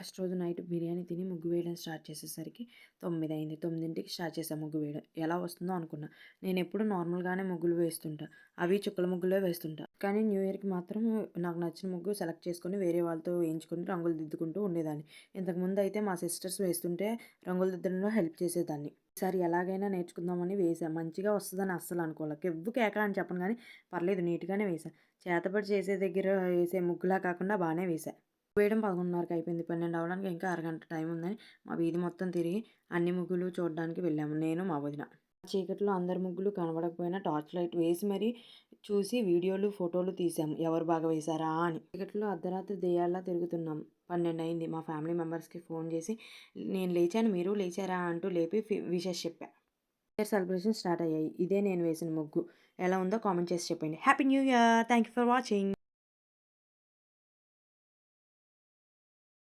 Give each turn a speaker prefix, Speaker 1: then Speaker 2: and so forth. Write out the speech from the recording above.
Speaker 1: First రోజు night biryani తిని ముగ్గు వేయడం స్టార్ట్ చేసేసరికి 9 అయింది. 9కి స్టార్ట్ చేశా ముగ్గు వేయడం. ఎలా వస్తుందో అనుకున్నా. నేనెప్పుడు నార్మల్‌గానే ముగ్గులు వేస్తుంటా. అవి చుక్కల ముగ్గులే వేస్తుంటా. కానీ న్యూ ఇయర్‌కి మాత్రం నాకు నచ్చిన ముగ్గు సెలెక్ట్ చేసుకొని వేరే వాళ్ళతో వేయించుకొని రంగులు దిద్దుకుంటూ ఉండేదాన్ని. ఇంతకుముందయితే మా సిస్టర్స్ వేస్తుంటే రంగులు దిద్దడంలో హెల్ప్ చేసేదాన్ని. ఈసారి ఎలాగైనా నేర్చుకుందామని వేశా. మంచిగా వస్తదని అస్సలు అనుకోలే. కెవ్వు కేక అని చెప్పను గానీ పర్లేదు నీట్‌గానే వేశా. చేతబడి చేసే దగ్గర వేసే ముగ్గులా కాకుండా బానే వేశా. వేయడం 11:30కి అయిపోయింది. 12 అవ్వడానికి ఇంకా అరగంట టైం ఉందని మా వీధి మొత్తం తిరిగి అన్ని ముగ్గులు చూడడానికి వెళ్ళాము. నేను, మా వదిన. చీకట్లో అందరి ముగ్గులు కనబడకపోయినా టార్చ్ లైట్ వేసి మరీ చూసి వీడియోలు, ఫోటోలు తీసాము. ఎవరు బాగా వేశారా అని. చీకట్లో అర్ధరాత్రి దెయ్యాల్లా తిరుగుతున్నాం. 12 అయింది. మా ఫ్యామిలీ మెంబర్స్‌కి ఫోన్ చేసి నేను లేచాను మీరు లేచారా అంటూ లేపి విషెస్ చెప్పా. ఇయర్ సెలబ్రేషన్స్ స్టార్ట్ అయ్యాయి. ఇదే నేను వేసిన ముగ్గు. ఎలా ఉందో కామెంట్ చేసి చెప్పండి. Happy new year! Thank you for watching.